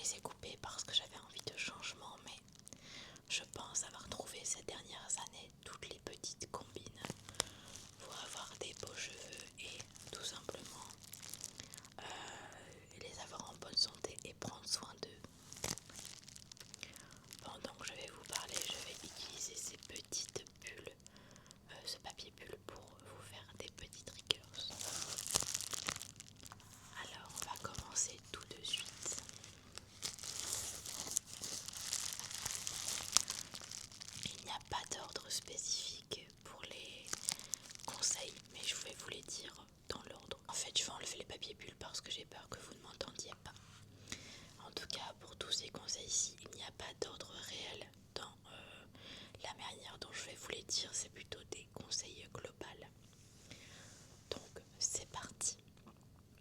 les ai coupés parce que j'avais envie de changement, mais je pense avoir trouvé ces dernières années toutes les petites combines pour avoir des beaux cheveux et tout simplement les avoir en bonne santé et prendre soin d'eux. Pendant que je vais vous parler, je vais utiliser ces petites bulles, ce papier bulle pour vous faire des petites triggers. Alors on va commencer tout de suite. Il n'y a pas d'ordre spécifique pour les conseils, mais je vais vous les dire dans l'ordre. En fait, je vais enlever les papiers bulles parce que j'ai peur que vous ne m'entendiez pas. En tout cas, pour tous ces conseils ici, il n'y a pas d'ordre réel dans la manière dont je vais vous les dire. C'est plutôt des conseils globaux. Donc, c'est parti.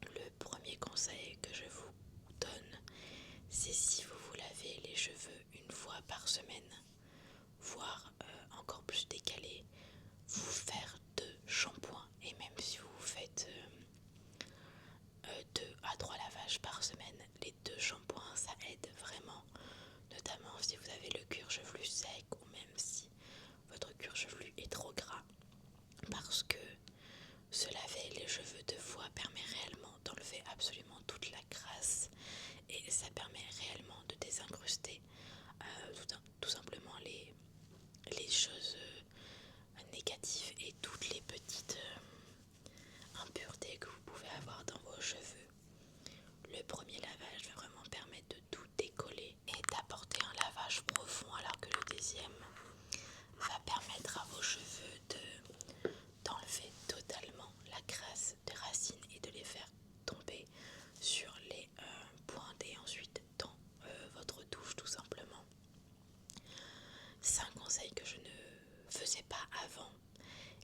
Le premier conseil que je vous donne, c'est si vous vous lavez les cheveux une fois par semaine, voire encore plus décalé, vous faire 2 shampoings. Et même si vous faites 2 à 3 lavages par semaine, les 2 shampoings ça aide vraiment, notamment si vous avez le cuir chevelu sec ou même si votre cuir chevelu est trop gras, parce que se laver les cheveux 2 fois permet réellement d'enlever absolument toute la crasse et ça permet réellement de désincruster tout simplement les choses négatives et toutes les petites impuretés que vous pouvez avoir dans vos cheveux. Le premier lavage va vraiment permettre de tout décoller et d'apporter un lavage profond, alors que le deuxième va permettre à vos cheveux d'enlever totalement la crasse des racines et de les faire tomber sur les pointes et ensuite dans votre douche tout simplement. C'est un conseil que je ne faisais pas avant,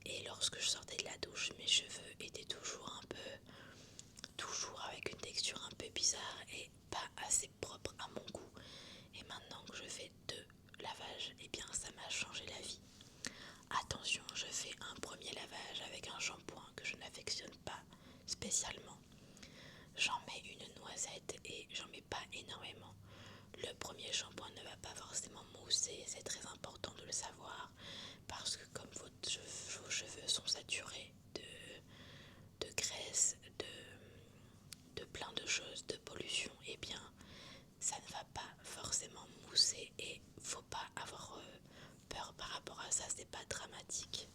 et lorsque je sortais de la douche, mes cheveux étaient toujours avec une texture un peu bizarre et pas assez propre à mon goût. Et maintenant que je fais 2 lavages, et bien ça m'a changé la vie. Attention, je fais un premier lavage avec un shampoing que je n'affectionne pas spécialement. J'en mets une noisette et j'en mets pas énormément. Le premier shampoing ne va pas forcément mousser, c'est très important de le savoir, parce que comme vos cheveux sont saturés de graisse, de plein de choses, de pollution, et bien ça ne va pas forcément mousser et faut pas avoir peur par rapport à ça, c'est pas dramatique.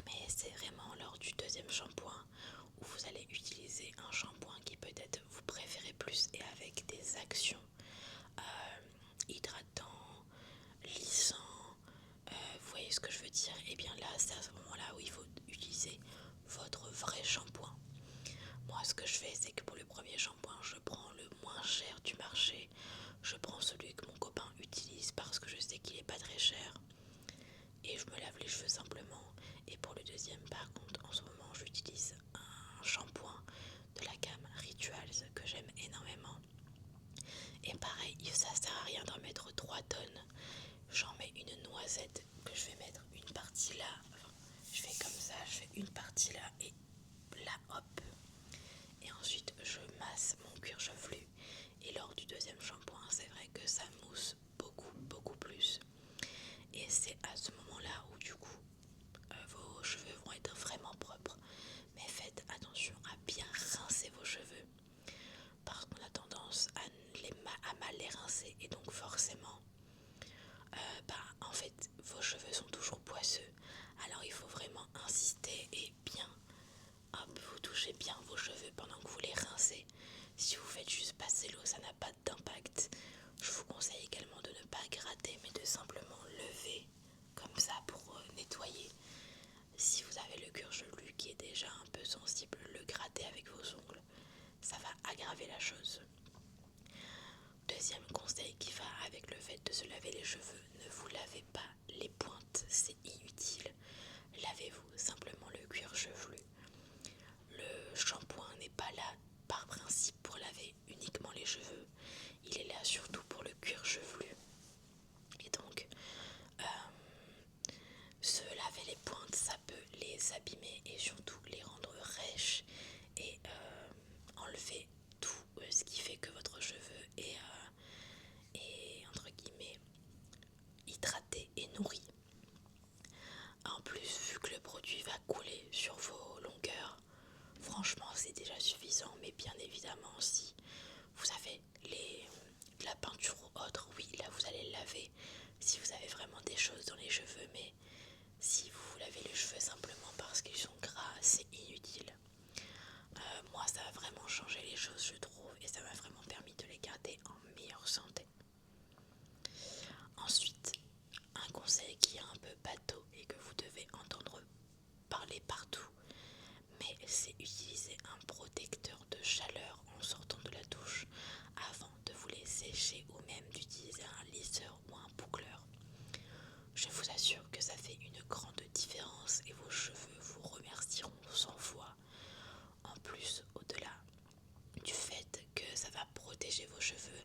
Mais c'est vraiment lors du deuxième shampoing où vous allez utiliser un shampoing qui peut-être vous préférez plus et avec des actions hydratants, lissants, vous voyez ce que je veux dire. Et bien là, c'est à ce moment-là où il faut utiliser votre vrai shampoing. Moi, ce que je fais, c'est que pour le premier shampoing, je prends le moins cher du marché. Je prends celui que mon copain utilise parce que je sais qu'il est pas très cher. Et je me lave les cheveux simplement. Et pour le deuxième, par contre, en ce moment, j'utilise un shampoing de la gamme Rituals que j'aime énormément. Et pareil, ça sert à rien d'en mettre 3 tonnes. J'en mets une noisette que je vais mettre une partie là. Enfin, je fais comme ça, je fais une partie là et là, hop. Et ensuite, je masse mon cuir chevelu. Et lors du deuxième shampoing, c'est vrai que ça mousse beaucoup plus. Et c'est à ce moment-là où du coup, vos cheveux vont être vraiment propres. Mais faites attention à bien rincer vos cheveux, parce qu'on a tendance à mal les rincer, et donc forcément en fait vos cheveux sont toujours poisseux. Alors il faut vraiment insister et bien vous touchez bien vos cheveux pendant que vous les rincez. Si vous faites juste passer l'eau, ça n'a pas d'impact. Je vous conseille également de ne pas gratter, mais de simplement lever comme ça pour nettoyer. Si vous avez le cuir chevelu qui est déjà un peu sensible, le gratter avec vos ongles, ça va aggraver la chose. Deuxième conseil qui va avec le fait de se laver les cheveux, ne vous lavez pas les pointes, c'est inutile. Lavez-vous simplement le cuir chevelu. Le shampoing n'est pas là par principe pour laver uniquement les cheveux, il est là surtout pour le cuir chevelu. Et donc, se laver les pointes, ça peut les abîmer et surtout les rendre rêches et enlever tout ce qui fait que votre cheveu un protecteur de chaleur en sortant de la douche avant de vous les sécher ou même d'utiliser un lisseur ou un boucleur. Je vous assure que ça fait une grande différence et vos cheveux vous remercieront 100 fois. En plus, au-delà du fait que ça va protéger vos cheveux,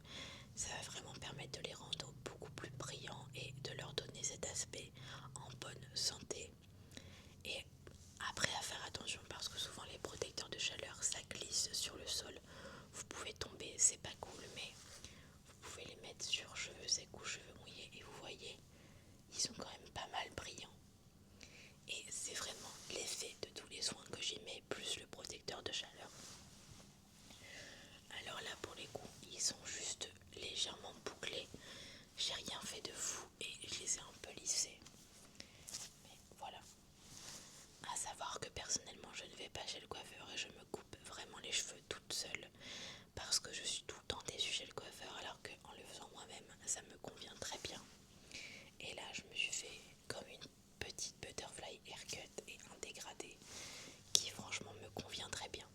ça va vraiment permettre de les rendre beaucoup plus brillants et de leur donner cet aspect en bonne santé. Et après, à faire attention parce que souvent les protecteurs de chaleur ça glisse sur le sol. Vous pouvez tomber, c'est pas cool, mais vous pouvez les mettre sur cheveux secs ou cheveux mouillés et vous voyez, ils sont quand même pas mal brillants. Et c'est vraiment l'effet de tous les soins que j'y mets plus le protecteur de chaleur. Alors là pour les coups, ils sont juste légèrement bouclés. J'ai rien fait de fou et je les ai un peu lissés. Mais voilà. À savoir que personnellement je ne vais pas chez le coiffeur et je me coupe vraiment les cheveux toute seule parce que je suis tout le temps déçue chez le coiffeur alors qu'en le faisant moi-même ça me convient très bien. Et là je me suis fait comme une petite butterfly haircut et un dégradé qui franchement me convient très bien.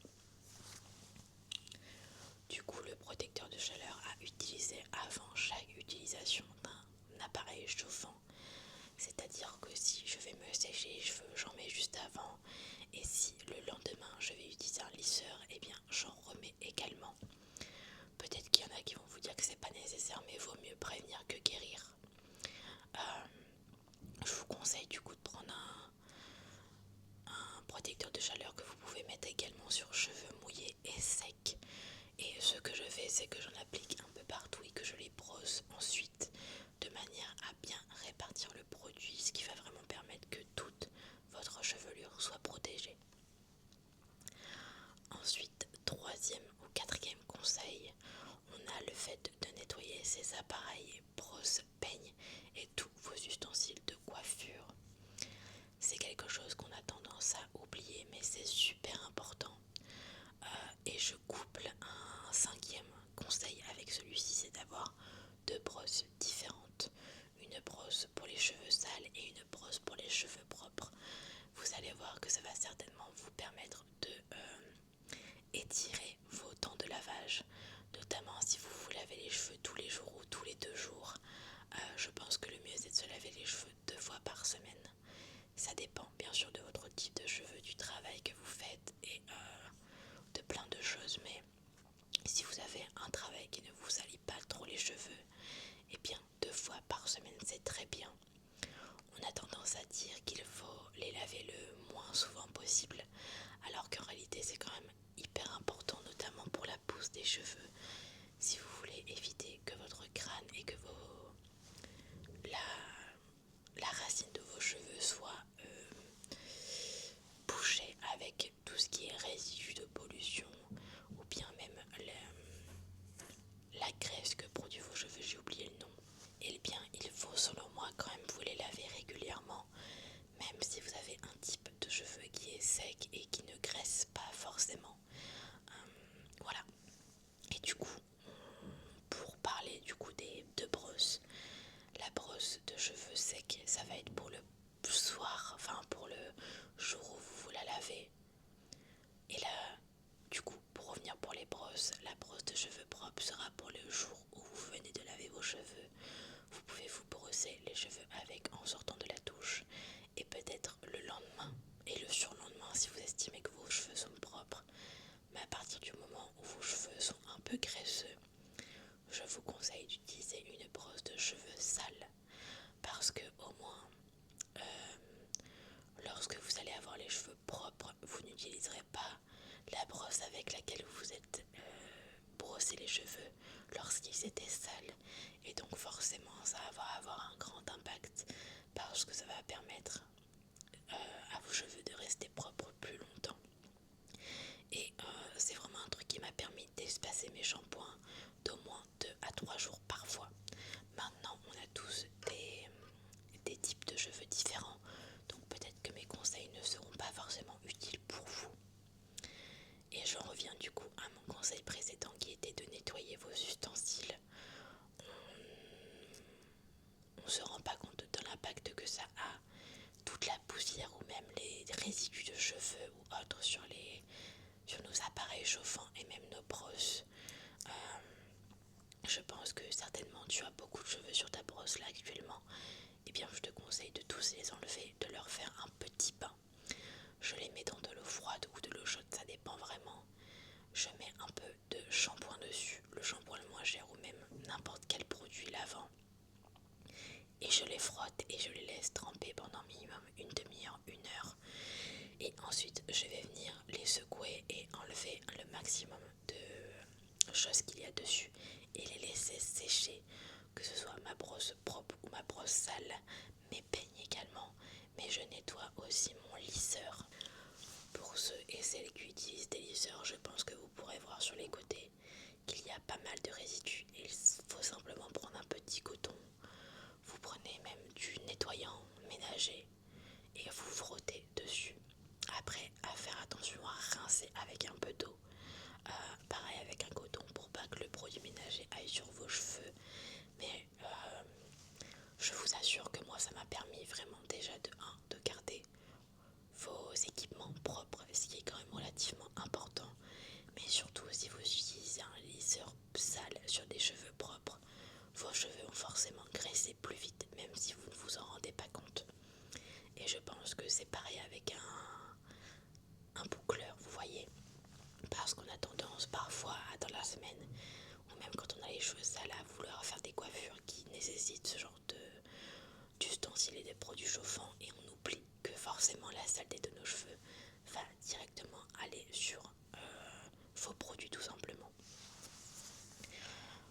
Du coup le protecteur de chaleur à utiliser avant chaque utilisation d'un appareil chauffant. C'est-à-dire que si je vais me sécher les cheveux, j'en mets juste avant. Et si le lendemain je vais utiliser un lisseur, eh bien j'en remets également. Peut-être qu'il y en a qui vont vous dire que c'est pas nécessaire, mais vaut mieux prévenir que guérir. Je vous conseille du coup de prendre un protecteur de chaleur que vous pouvez mettre également sur cheveux mouillés et secs. Et ce que je fais, c'est que j'en applique un peu partout et que je les brosse ensuite de manière à bien répartir le produit, ce qui va vraiment permettre que toute votre chevelure soit protégée. Ensuite, troisième ou quatrième conseil, on a le fait de nettoyer ses appareils, brosses, peignes et tous vos ustensiles de coiffure. C'est quelque chose qu'on a tendance à oublier, mais c'est super important. Et je couple un cinquième conseil avec celui-ci, c'est d'avoir deux brosses différentes. Une brosse pour les cheveux sales et une brosse pour les cheveux propres. Vous allez voir que ça va certainement vous permettre de étirer vos temps de lavage, notamment si vous vous lavez les cheveux tous les jours ou tous les 2 jours. Je pense que le mieux c'est de se laver les cheveux 2 fois par semaine. Ça dépend bien sûr de votre type de cheveux, du travail que vous faites et de plein de choses, mais si vous avez un travail qui ne vous salit pas trop les cheveux, eh bien 2 fois par semaine c'est très bien. On a tendance à dire qu'il faut les laver le moins souvent possible, alors qu'en réalité c'est quand même hyper important, notamment pour la pousse des cheveux. Si vous voulez éviter que votre crâne et que la racine de vos cheveux soit bouchée avec tout ce qui est résidus de pollution ou bien même la graisse que produisent vos cheveux, j'ai oublié le nom. Eh bien, il faut selon moi quand même vous les laver régulièrement, même si vous avez un type de cheveux qui est sec et qui ne graisse pas forcément. Voilà. Et du coup, pour parler du coup des deux brosses, la brosse de cheveux secs, ça va être pour le soir, enfin pour le jour où vous vous la lavez. Et là, du coup, pour revenir pour les brosses, la brosse de cheveux propres sera pour le jour où vous venez de laver vos cheveux. Vous pouvez vous brosser les cheveux avec en sortant de la douche et peut-être le lendemain et le surlendemain si vous estimez que vos cheveux sont propres. Mais à partir du moment où vos cheveux sont un peu graisseux, je vous conseille d'utiliser une brosse de cheveux sale parce que au moins lorsque vous allez avoir les cheveux propres, vous n'utiliserez pas la brosse avec laquelle vous êtes brossé les cheveux lorsqu'ils étaient sales, et donc forcément ça va avoir un grand impact parce que ça va permettre à vos cheveux de rester propres plus longtemps. Et c'est vraiment un truc qui m'a permis d'espacer mes shampoings d'au moins 2 à 3 jours parfois. Maintenant on a tous des types de cheveux différents, donc peut-être que mes conseils ne seront pas forcément utiles pour vous. Et j'en reviens du coup à mon conseil précédent qui était de nettoyer vos ustensiles. On ne se rend pas compte de l'impact que ça a, toute la poussière ou même les produits chauffants et même nos brosses. Je pense que certainement tu as beaucoup de cheveux sur ta brosse là actuellement. Eh bien je te conseille de tous les enlever, de leur faire un petit bain. Je les mets dans de l'eau froide ou de l'eau chaude, ça dépend vraiment. Je mets un peu de shampoing dessus, le shampoing le moins cher ou même n'importe quel produit lavant. Et je les frotte et je les laisse tremper pendant minimum une demi-heure, 1 heure. Et ensuite je vais venir les secouer et enlever le maximum de choses qu'il y a dessus et les laisser sécher, que ce soit ma brosse propre ou ma brosse sale, mes peignes également. Mais je nettoie aussi mon lisseur. Pour ceux et celles qui utilisent des lisseurs, je pense que vous pourrez voir sur les côtés qu'il y a pas mal de résidus. Il faut simplement prendre un petit coton. Vous prenez même du nettoyant ménager et vous frottez dessus. Après, à faire attention à rincer avec un peu d'eau. Pareil avec un coton pour pas que le produit ménager aille sur vos cheveux. Mais je vous assure que moi ça m'a permis vraiment déjà de garder vos équipements propres, ce qui est quand même relativement important. Mais surtout si vous utilisez un lisseur sale sur des cheveux propres, vos cheveux vont forcément graisser plus vite, même si vous ne vous en rendez pas compte. Et je pense que c'est pareil avec un boucleur, vous voyez. Parce qu'on a tendance parfois dans la semaine, ou même quand on a les cheveux sales, à vouloir faire des coiffures qui nécessitent ce genre d'ustensiles et de produits chauffants, et on oublie que forcément la saleté de nos cheveux va directement aller sur vos produits tout simplement.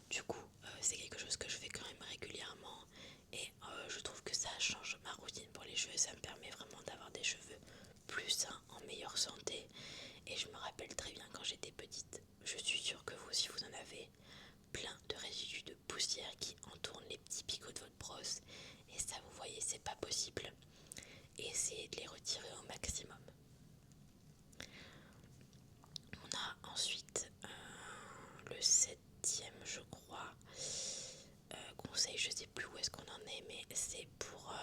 Du coup, c'est quelque chose que je fais quand même régulièrement et je trouve que ça change ma routine pour les cheveux. Ça me permet vraiment d'avoir des cheveux plus sains, en meilleure santé. Et je me rappelle très bien quand j'étais petite, je suis sûre que vous aussi vous en avez plein de résidus de poussière qui entourent les petits picots de votre brosse. Et ça, vous voyez, c'est pas possible. Et essayez de les retirer au maximum. On a ensuite le 7e, je crois, conseil, je sais plus où est-ce qu'on en est, mais c'est pour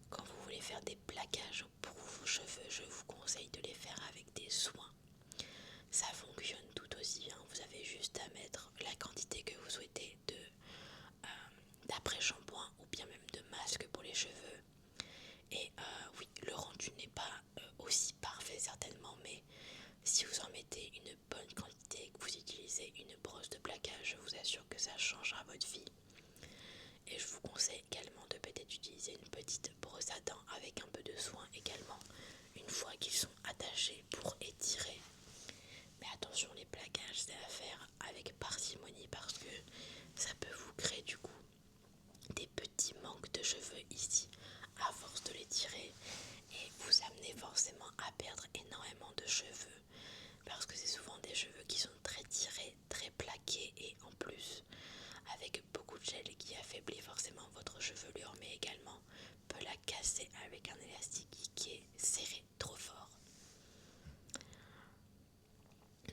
quand vous voulez faire des plaquages pour vos cheveux, je vous conseille de les faire avec des soins. Ça fonctionne tout aussi bien, vous avez juste à mettre la quantité que vous souhaitez d'après-shampoing ou bien même de masque pour les cheveux. Et oui, le rendu n'est pas aussi parfait certainement, mais si vous en mettez une bonne quantité et que vous utilisez une brosse de plaquage, je vous assure que ça changera votre vie. Et je vous conseille également de peut-être utiliser une petite brosse à dents avec un peu de soin également, une fois qu'ils sont attachés, pour étirer. Mais attention, les plaquages, c'est à faire avec parcimonie parce que ça peut vous créer du coup des petits manques de cheveux ici à force de les tirer et vous amenez forcément à perdre énormément de cheveux parce que c'est souvent des cheveux qui sont très tirés, très plaqués et en plus avec beaucoup de gel qui affaiblit forcément votre chevelure mais également peut la casser avec un élastique qui est serré trop fort.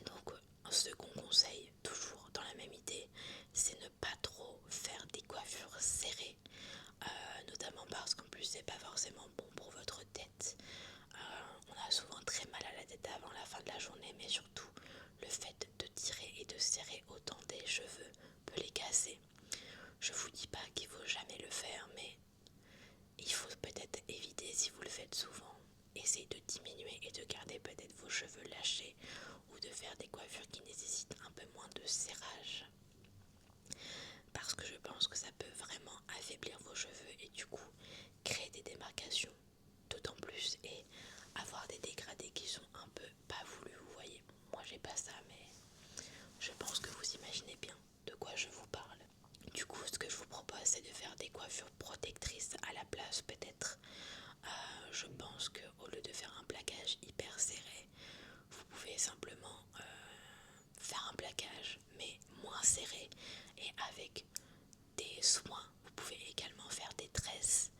Donc ce qu'on conseille toujours dans la même idée, c'est ne pas trop faire des coiffures serrées, notamment parce qu'en plus c'est pas forcément bon pour votre tête. On a souvent très mal à la tête avant la fin de la journée, mais surtout le fait de tirer et de serrer autant des cheveux peut les casser. Je vous dis pas qu'il faut jamais le faire, mais il faut peut-être éviter si vous le faites souvent. Essayez de diminuer et de garder peut-être vos cheveux lâchés ou de faire des coiffures qui nécessitent un peu moins de serrage. Parce que je pense que ça peut vraiment affaiblir vos cheveux et du coup créer des démarcations d'autant plus et avoir des dégradés qui sont un peu pas voulus, vous voyez. Moi j'ai pas ça, mais je pense que vous imaginez bien de quoi je vous parle. Du coup, ce que je vous propose, c'est de faire des coiffures protectrices à la place, peut-être. Je pense qu'au lieu de faire un plaquage hyper serré, vous pouvez simplement faire un plaquage, mais moins serré et avec des soins. Vous pouvez également faire des tresses,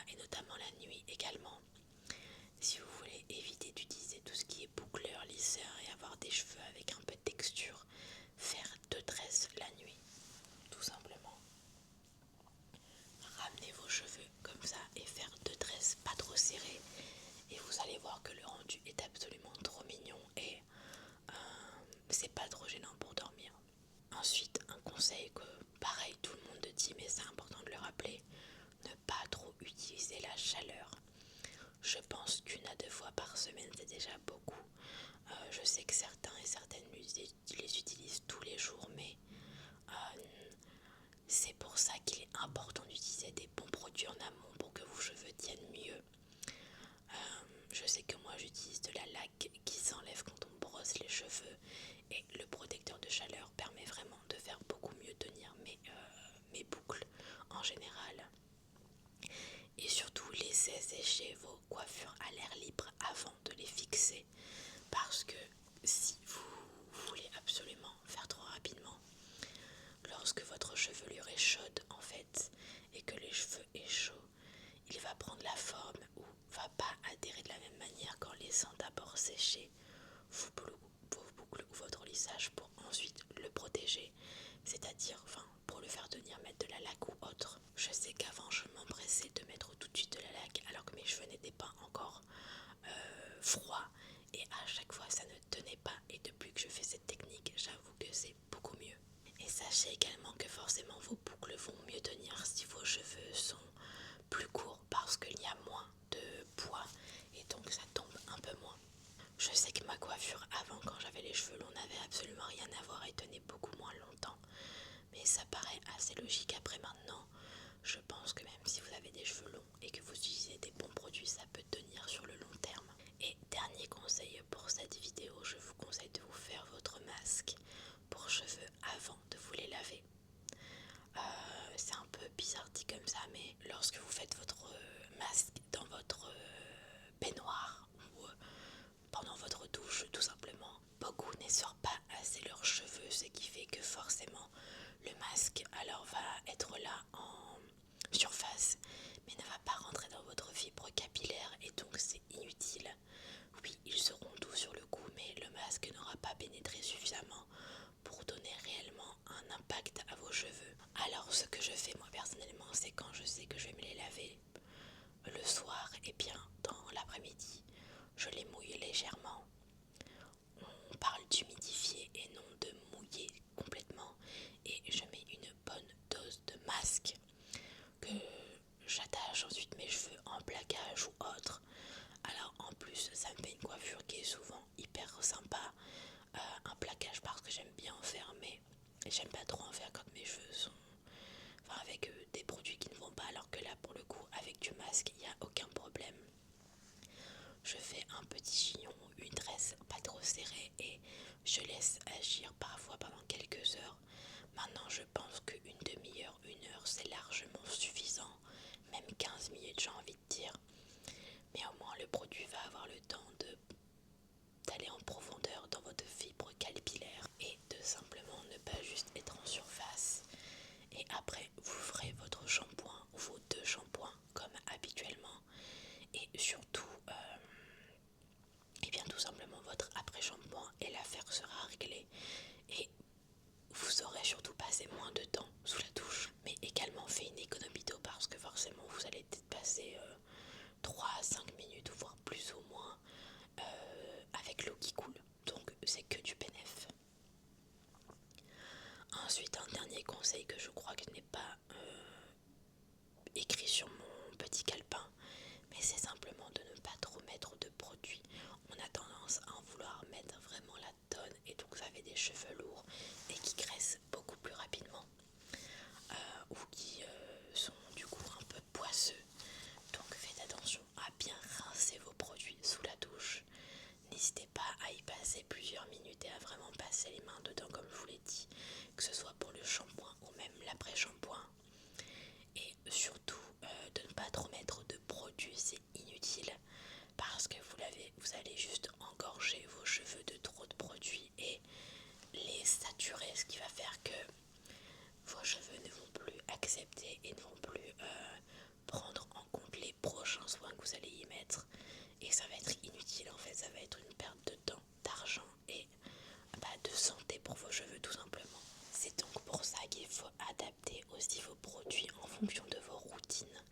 et notamment la nuit également. Si vous voulez éviter d'utiliser tout ce qui est boucleur, lisseur et avoir des cheveux avec un peu de texture, faire 2 tresses la nuit. Tout simplement, ramenez vos cheveux comme ça et faire 2 tresses pas trop serrées et vous allez voir que le rendu est absolument trop mignon et utiliser la chaleur. Je pense qu'1 à 2 fois par semaine c'est déjà beaucoup. Je sais que certains et certaines les utilisent tous les jours, mais c'est pour ça qu'il est important d'utiliser des bons produits en amont pour que vos cheveux tiennent mieux. Je sais que moi j'utilise de la laque qui s'enlève quand on brosse les cheveux, et le protecteur de chaleur permet vraiment de faire beaucoup mieux tenir mes boucles en général. Et surtout laissez sécher vos coiffures à l'air libre avant de les fixer, parce que si vous voulez absolument faire trop rapidement, lorsque votre chevelure est chaude en fait et que les cheveux est chaud, il va prendre la forme ou va pas adhérer de la même manière qu'en laissant d'abord sécher vos boucles ou votre lissage pour ensuite le protéger, c'est-à-dire pour le faire tenir, mettre de la laque ou autre. Je sais qu'avant je m'empressais de mettre tout de suite de la laque alors que mes cheveux n'étaient pas encore froids, et à chaque fois ça ne tenait pas, et depuis que je fais cette technique j'avoue que c'est beaucoup mieux. Et sachez également que forcément vos boucles vont mieux tenir si vos cheveux sont plus courts, parce qu'il y a moins de poids et donc ça tombe un peu moins. Je sais que ma coiffure avant, quand j'avais les cheveux longs, n'avait absolument rien à voir et tenait beaucoup moins longtemps, mais ça paraît assez logique après maintenant. Je pense que même si vous avez des cheveux longs et que vous utilisez des bons produits, ça peut tenir sur le long terme. Et dernier conseil pour cette vidéo, je vous conseille de vous faire votre masque pour cheveux avant de vous les laver. C'est un peu bizarre dit comme ça, mais lorsque vous faites votre masque dans votre baignoire ou pendant votre douche tout simplement, beaucoup n'essorent pas assez leurs cheveux, ce qui fait que forcément le masque alors va être là en surface mais ne va pas rentrer dans votre fibre capillaire, et donc c'est inutile. Oui, ils seront doux sur le coup, mais le masque n'aura pas pénétré suffisamment pour donner réellement un impact à vos cheveux. Alors ce que je fais moi personnellement, c'est quand je sais que je vais me les laver le soir, et bien dans l'après-midi, je les mouille légèrement. On parle d'humidifier et non de mouiller complètement, et je mets une bonne dose de masque que j'attache ensuite mes cheveux en plaquage ou autre. Alors en plus ça me fait une coiffure qui est souvent hyper sympa, un plaquage parce que j'aime bien en faire, mais j'aime pas trop en faire quand mes cheveux sont avec des produits qui ne vont pas, alors que là pour le coup avec du masque il n'y a aucun problème. Je fais un petit chignon, une tresse pas trop serrée, et je laisse agir parfois pendant quelques heures. Maintenant je pense qu'une demi-heure, 1 heure c'est largement suffisant, même 15 minutes j'ai envie de dire, mais au moins le produit va avoir le temps d'aller en profondeur dans votre fibre capillaire et de simplement ne pas juste être en surface. Et après vous ferez votre shampoing ou vos 2 shampoings comme habituellement, et surtout et bien tout simplement votre après-shampoing et l'affaire sera réglée, et vous aurez surtout passé moins de temps sous la douche, mais également fait une économie d'eau, parce que forcément vous allez peut-être passer 3 à 5 minutes, voire plus ou moins, avec l'eau qui coule, donc c'est que du bénéf. Ensuite, un dernier conseil que je crois que n'est pas écrit sur mon petit calepin, mais c'est simplement de ne pas trop mettre de produits. On a tendance à en vouloir mettre vraiment la tonne, et donc ça fait des cheveux lourds et qui graissent beaucoup plus rapidement, ou qui sont du coup un peu poisseux. Donc faites attention à bien rincer vos produits sous la douche. N'hésitez pas à y passer plusieurs minutes et à vraiment passer les mains dedans comme je vous l'ai dit, que ce soit pour le shampoing ou même l'après-shampoing. Et surtout de ne pas trop mettre de produits, c'est inutile, parce que vous allez juste engorger vos cheveux de trop de produits et les saturer, ce qui va faire que vos cheveux ne vont plus accepter et ne vont plus prendre en compte les prochains soins que vous allez y mettre, et ça va être inutile en fait, ça va être une perte de temps, d'argent et de santé pour vos cheveux tout simplement. C'est donc pour ça qu'il faut adapter aussi vos produits en fonction de vos routines.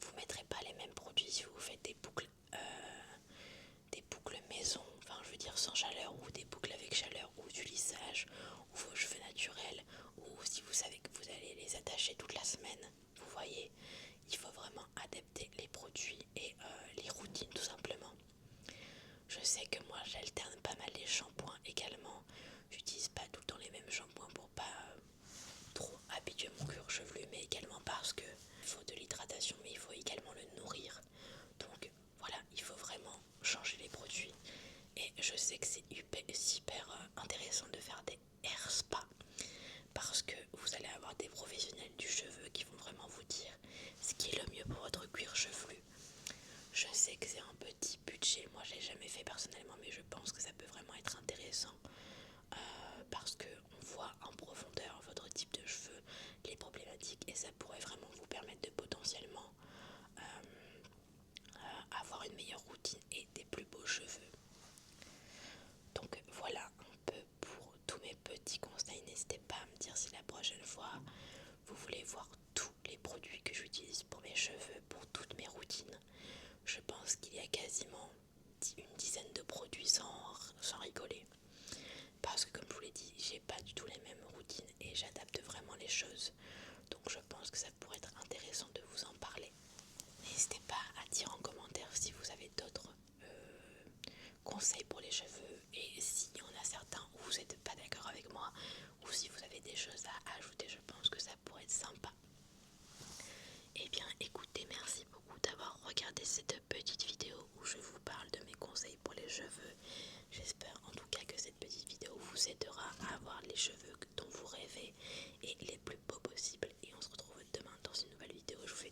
Vous ne mettrez pas les mêmes produits si vous faites des boucles maison, enfin je veux dire sans chaleur, ou des boucles avec chaleur, ou du lissage, ou vos cheveux naturels, ou si vous savez que vous allez les attacher toute la semaine. Vous voyez, il faut vraiment l'alimentation, mais il faut également le nourrir. Donc voilà, il faut vraiment changer les produits. Et je sais que c'est super intéressant de faire des hair spa parce que vous allez avoir des professionnels du cheveu qui vont vraiment vous dire ce qui est le mieux pour votre cuir chevelu. Je sais que c'est un petit budget, moi je l'ai jamais fait personnellement, mais je pense que ça peut vraiment être intéressant parce qu'on voit en profondeur votre type de cheveux, les problématiques, et ça pourrait vraiment vous permettre de potentiellement avoir une meilleure routine et des plus beaux cheveux. Donc voilà un peu pour tous mes petits conseils. N'hésitez pas à me dire si la prochaine fois vous voulez voir tous les produits que j'utilise pour mes cheveux, pour toutes mes routines. Je pense qu'il y a quasiment une dizaine de produits sans rigoler. Parce que comme je vous l'ai dit, j'ai pas du tout les mêmes routines et j'adapte vraiment les choses. Donc je pense que ça pourrait être intéressant de vous en parler. N'hésitez pas à dire en commentaire si vous avez d'autres conseils pour les cheveux et s'il y en a certains où vous n'êtes pas d'accord avec moi ou si vous avez des choses à ajouter, je pense que ça pourrait être sympa. Eh bien écoutez, merci beaucoup d'avoir regardé cette petite vidéo où je vous parle de mes conseils pour les cheveux. J'espère en tout cas que cette petite vidéo vous aidera à avoir les cheveux dont vous rêvez et les plus beaux possibles. Et on se retrouve demain dans une nouvelle vidéo. Je vous fais